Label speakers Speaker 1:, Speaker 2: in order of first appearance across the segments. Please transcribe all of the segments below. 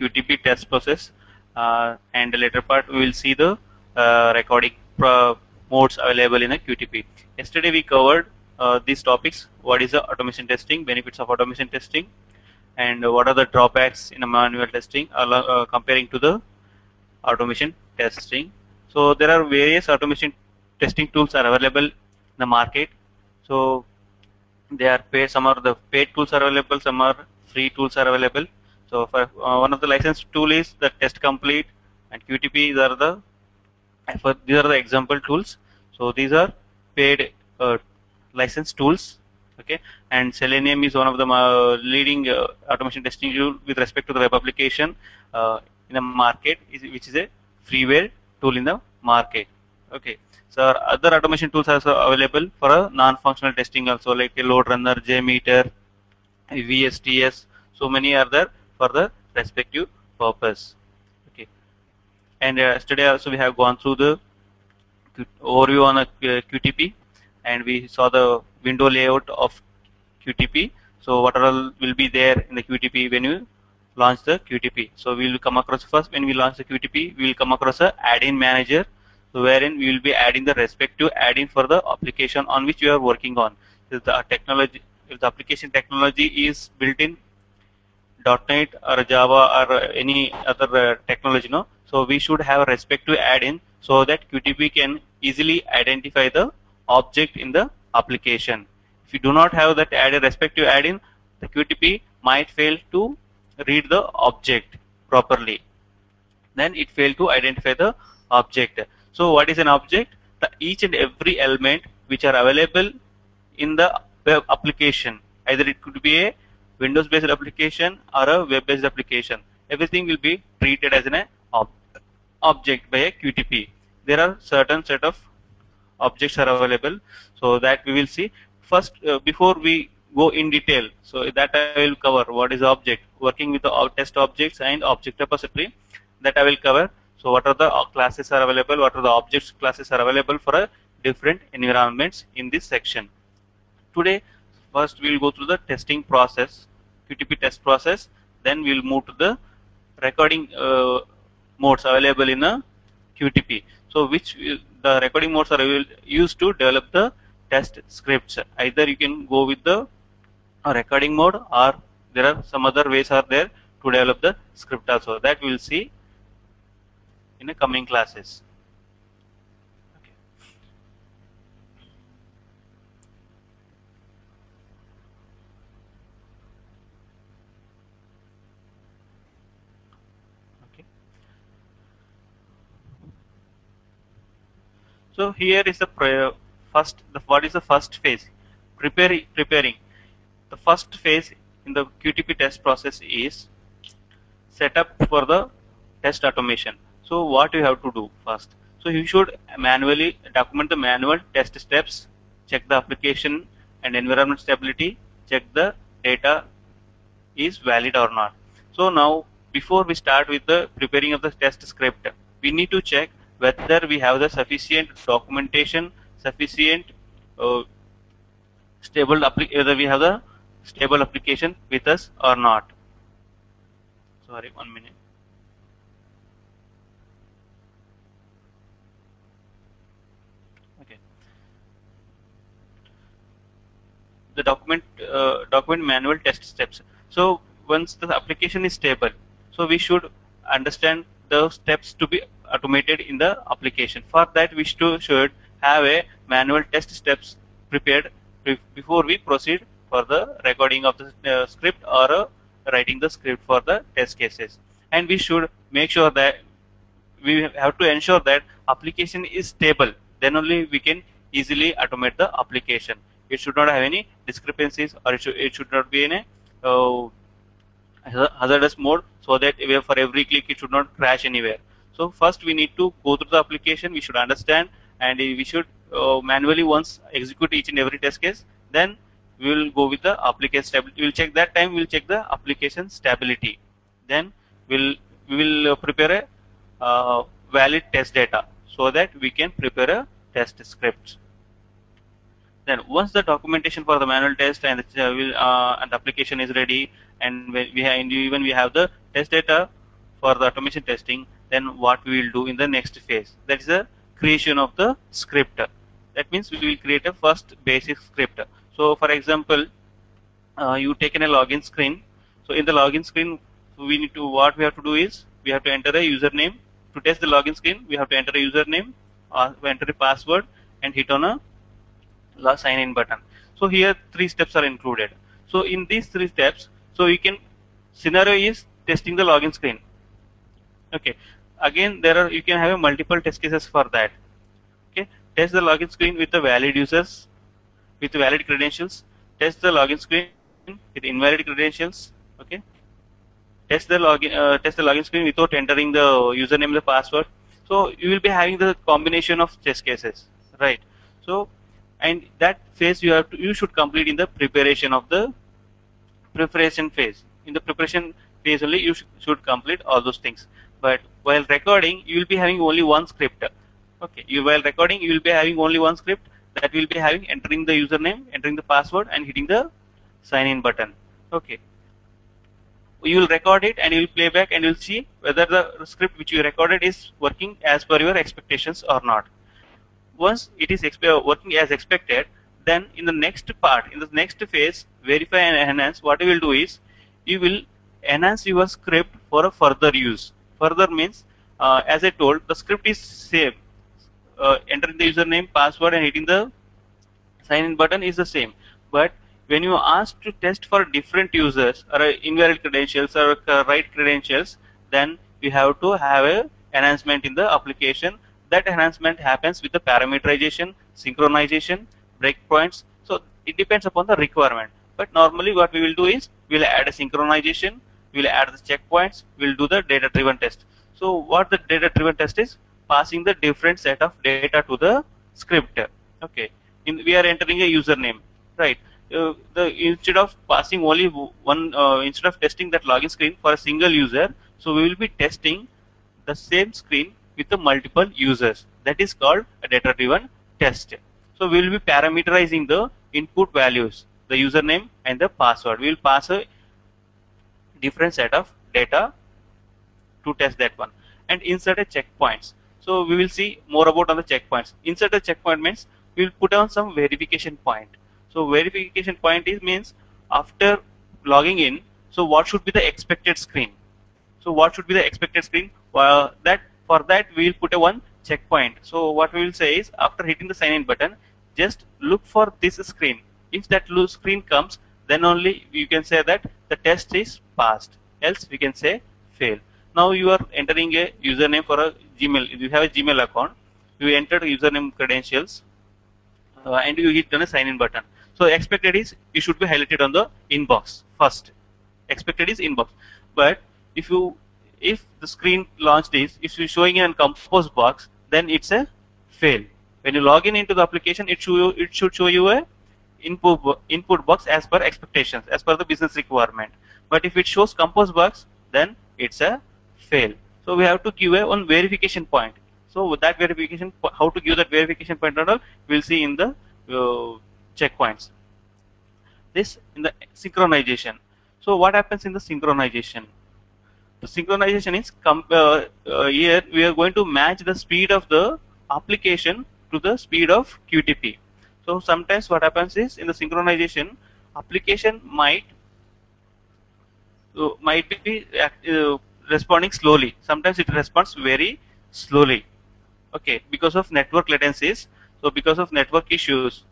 Speaker 1: QTP test process, and the later part we will see the recording modes available in a QTP. Yesterday we covered these topics: what is the automation testing, benefits of automation testing, and what are the drawbacks in a manual testing comparing to the automation testing. So there are various automation testing tools are available in the market. So they are paid. Some are the paid tools are available, some are free tools are available. So for one of the licensed tool is the Test Complete, and QTP. These are the example tools. So these are paid licensed tools. Okay, and Selenium is one of the leading automation testing tool with respect to the web application in the market, which is a freeware tool in the market. Okay, so other automation tools are also available for a non-functional testing also, like a load runner, JMeter, VSTS. So many are there for the respective purpose. Okay, and yesterday also we have gone through the overview on a QTP, and we saw the window layout of QTP. So what all will be there in the QTP when you launch the QTP? So we will come across, first when we launch the QTP, we will come across a add-in manager, so wherein we will be adding the respective add-in for the application on which you are working on. If the technology, if the application technology is built in .NET or Java or any other technology, no, so we should have a respective add-in so that QTP can easily identify the object in the application. If you do not have that respective add-in, the QTP might fail to read the object properly. Then it failed to identify the object. So what is an object? Each and every element which are available in the web application, either it could be a Windows based application or a web based application, everything will be treated as an object by a QTP. There are certain set of objects are available, so that we will see. First, before we go in detail, so that I will cover what is object, working with the test objects and object repository, that I will cover. So what are the classes are available, what are the objects classes are available for a different environments in this section. Today, first we will go through the testing process, QTP test process, then we will move to the recording modes available in a QTP. So which the recording modes are used to develop the test scripts. Either you can go with the recording mode, or there are some other ways are there to develop the script also, that we will see in the coming classes. Okay. Okay. So here is the what is the first phase? Preparing. The first phase in the QTP test process is setup for the test automation. So what you have to do first? So you should manually document the manual test steps, check the application and environment stability, check the data is valid or not. So now before we start with the preparing of the test script, we need to check whether we have the sufficient documentation, sufficient whether we have the stable application with us or not. Sorry, 1 minute. Okay. The document manual test steps. So once the application is stable, so we should understand the steps to be automated in the application. For that, we should have a manual test steps prepared before we proceed for the recording of the script or writing the script for the test cases. And we should make sure that we have to ensure that application is stable, then only we can easily automate the application. It should not have any discrepancies, or it should not be in a hazardous mode, so that for every click it should not crash anywhere. So first we need to go through the application, we should understand, and we should manually once execute each and every test case. Then we will go with the application stability. We will check that time. We will check the application stability. Then we will prepare a valid test data so that we can prepare a test script. Then once the documentation for the manual test and the application is ready, and we have the test data for the automation testing, then what we will do in the next phase, that is the creation of the script. That means we will create a first basic script. So for example, you taken a login screen. So in the login screen, what we have to do is we have to enter a username. To test the login screen, we have to enter a username, enter a password, and hit on a sign in button. So here 3 steps are included. So in these 3 steps, so scenario is testing the login screen. Okay, again you can have a multiple test cases for that. Okay, test the login screen with the valid users with valid credentials. Test the login screen with invalid credentials. Okay, test the login screen without entering the username and the password. So you will be having the combination of test cases, right? So, and that phase you should complete in the preparation phase. In the preparation phase only you should complete all those things. But while recording, you will be having only one script. Okay, while recording, you will be having only one script that will be having entering the username, entering the password, and hitting the sign in button. Okay, you will record it and you will play back and you will see whether the script which you recorded is working as per your expectations or not. Once it is working as expected, then in the next part, in the next phase, verify and enhance, what you will do is you will enhance your script for a further use. Further means, as I told, the script is same. Entering the username, password, and hitting the sign in button is the same. But when you ask to test for different users or invalid credentials or right credentials, then you have to have a enhancement in the application. That enhancement happens with the parameterization, synchronization, breakpoints. So it depends upon the requirement. But normally what we will do is we will add a synchronization, we will add the checkpoints, we will do the data-driven test. So what the data-driven test is? Passing the different set of data to the script. Okay, we are entering a username, right? Instead of passing only one, instead of testing that login screen for a single user, so we will be testing the same screen with the multiple users. That is called a data-driven test. So we will be parameterizing the input values, the username and the password. We will pass a different set of data to test that one, and insert a checkpoints. So we will see more about on the checkpoints. Insert a checkpoint means we will put on some verification point. So verification point means after logging in, so what should be the expected screen? So what should be the expected screen? For that we will put a one checkpoint. So what we will say is, after hitting the sign in button, just look for this screen. If that screen comes, then only you can say that the test is passed. Else we can say fail. Now you are entering a username for a Gmail. If you have a Gmail account, you enter username credentials and you hit on a sign in button. So expected is you should be highlighted on the inbox first. Expected is inbox. But if the screen launched is, if you showing in a compose box, then it's a fail. When you log in into the application, it should show you a input box as per expectations, as per the business requirement. But if it shows compose box, then it's a fail. So we have to give one verification point. So with that verification, how to give that verification point and all, we'll see in the checkpoints. This in the synchronization. So what happens in the synchronization? The synchronization is here we are going to match the speed of the application to the speed of QTP. So sometimes what happens is, in the synchronization, application might be responding slowly. Sometimes it responds very slowly. Okay, because of network latencies. So because of network issues,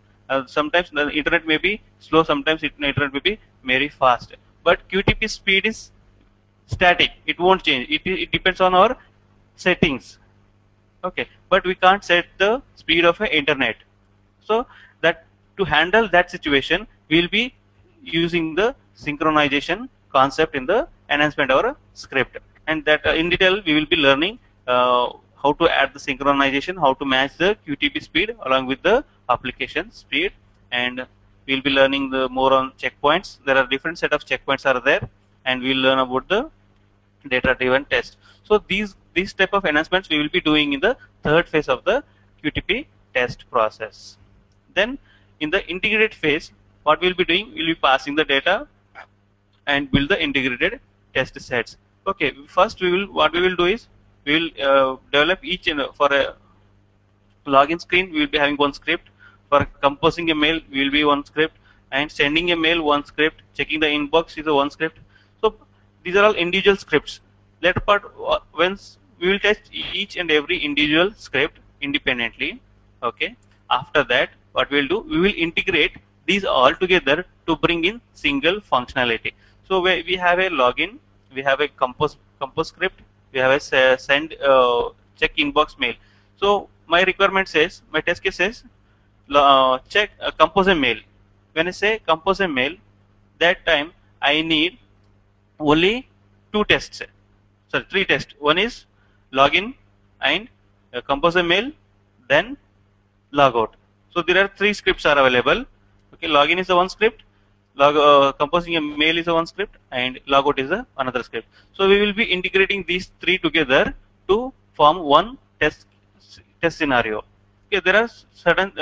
Speaker 1: sometimes the internet may be slow, sometimes the internet may be very fast. But QTP speed is static, it won't change. It depends on our settings. Okay, but we can't set the speed of an internet. So that to handle that situation, we will be using the synchronization concept in the enhancement of our script, and that in detail we will be learning how to add the synchronization, how to match the QTP speed along with the application speed, and we will be learning the more on checkpoints. There are different set of checkpoints are there, and we will learn about the data-driven test. So these type of enhancements we will be doing in the third phase of the QTP test process. Then in the integrated phase, what we will be doing, we will be passing the data and build the integrated test sets. Okay, first what we will do is we will develop each and for a login screen we will be having one script. For composing a mail we will be one script, and sending a mail one script, checking the inbox is a one script. So these are all individual scripts. Later part, once we will test each and every individual script independently. Okay, after that what we will do, we will integrate these all together to bring in single functionality. So we have a login, we have a compose script, we have a send check inbox mail. So my requirement says, my test case says check compose a mail. When I say compose a mail, that time I need only two tests, sorry, three tests. One is login and compose a mail, then logout. So there are three scripts are available. Okay, login is the one script, composing a mail is the one script, and logout is the another script. So we will be integrating these three together to form one test scenario. Okay, there are certain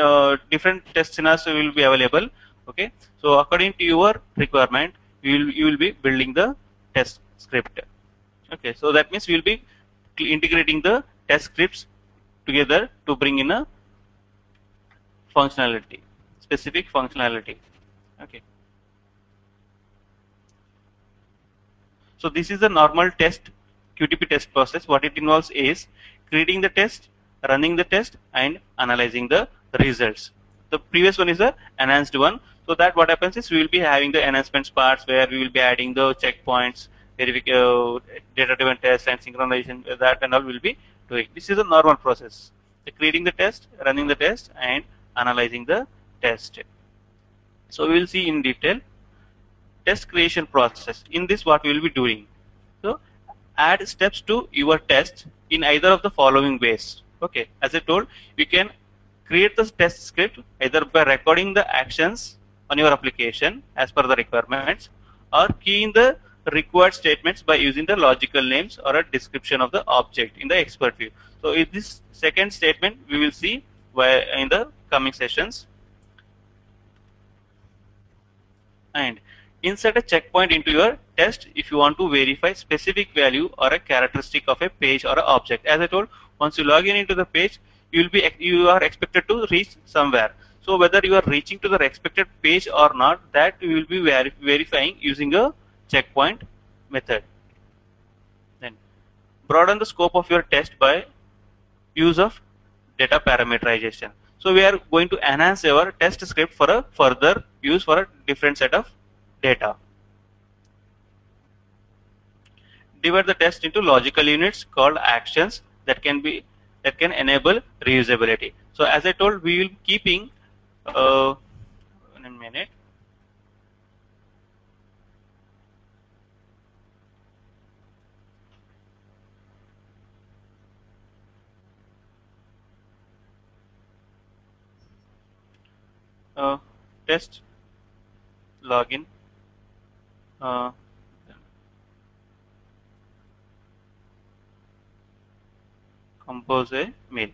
Speaker 1: different test scenarios will be available. Okay, so according to your requirement, you will be building the test script. Okay, so that means we will be integrating the test scripts together to bring in a functionality, specific functionality. Okay, so this is the normal test QTP test process. What it involves is creating the test, running the test, and analyzing the results. The previous one is the enhanced one. So that what happens is we will be having the enhancements parts where we will be adding the checkpoints, data-driven test and synchronization. That and all will be doing. This is a normal process. So creating the test, running the test, and analyzing the test. So we will see in detail test creation process. In this, what we will be doing. So add steps to your test in either of the following ways. Okay, as I told, you can create the test script either by recording the actions on your application as per the requirements, or key in the required statements by using the logical names or a description of the object in the expert view. So in this second statement we will see where in the coming sessions. And insert a checkpoint into your test if you want to verify specific value or a characteristic of a page or an object. As I told, once you log in into the page, you are expected to reach somewhere. So whether you are reaching to the expected page or not, that you will be verifying using a checkpoint method. Then broaden the scope of your test by use of data parameterization. So we are going to enhance our test script for a further use for a different set of data. Divide the test into logical units called actions that can enable reusability. So as I told, we will be keeping in a minute. Test login, compose a mail,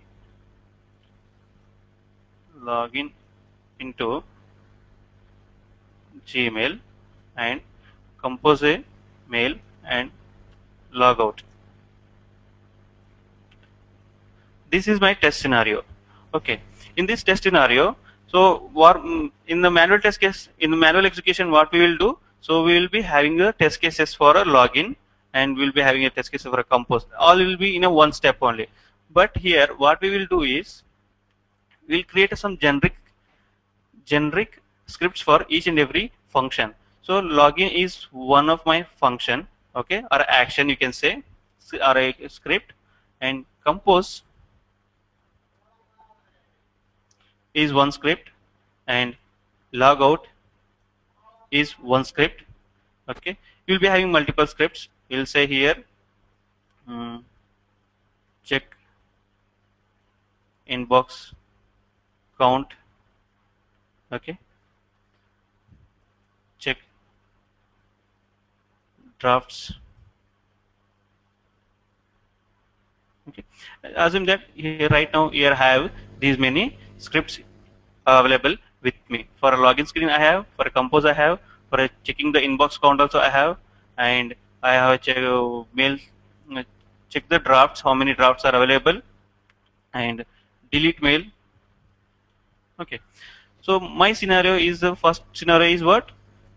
Speaker 1: login into Gmail, and compose a mail and log out. This is my test scenario. Okay, in this test scenario, so in the manual test case, in the manual execution, what we will do, so we will be having the test cases for a login, and we will be having a test case for a compose. All will be in a one step only. But here what we will do is we will create some generic scripts for each and every function. So login is one of my function, okay, or action you can say, or a script, and compose is one script, and logout is one script. Okay, you will be having multiple scripts. You will say here check inbox count, okay, check drafts. Okay, assume that here right now here I have these many scripts available with me. For a login screen I have, for a compose I have, for a checking the inbox count also I have, and I have mail, check the drafts, how many drafts are available, and delete mail. Okay, so my scenario is, the first scenario is what?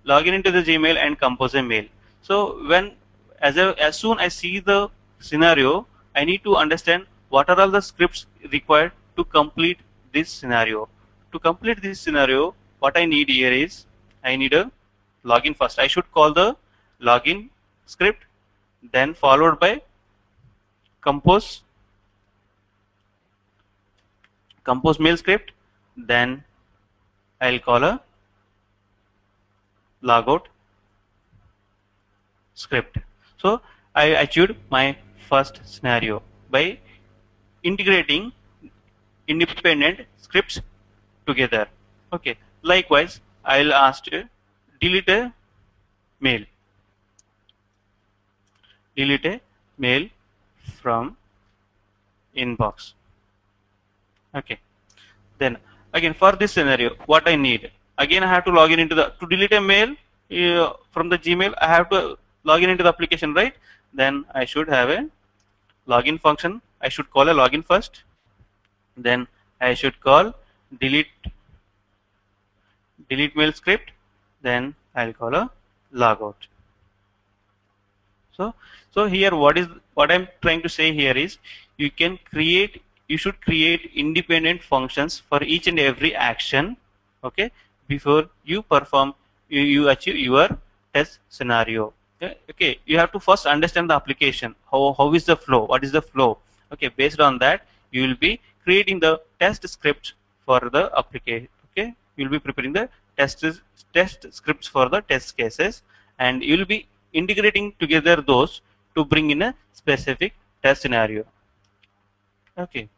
Speaker 1: Login into the Gmail and compose a mail. So when as soon I see the scenario, I need to understand what are all the scripts required to complete this scenario. To complete this scenario, what I need here is, I need a login first. I should call the login script, then followed by compose mail script, then I'll call a logout script. So I achieved my first scenario by integrating independent scripts together. Okay. Likewise, I'll ask to delete a mail. Delete a mail from inbox. Okay. Then again, for this scenario, what I need, again I have to log in into the, to delete a mail from the Gmail, I have to log in into the application, right? Then I should have a login function. I should call a login first, then I should call delete mail script, then I'll call a logout. So here what I'm trying to say here is, you should create independent functions for each and every action, okay, before you perform, you achieve your test scenario. Okay, you have to first understand the application, how is the flow, what is the flow. Okay, based on that you will be creating the test script for the application. Okay, you will be preparing the test scripts for the test cases, and you will be integrating together those to bring in a specific test scenario. Okay,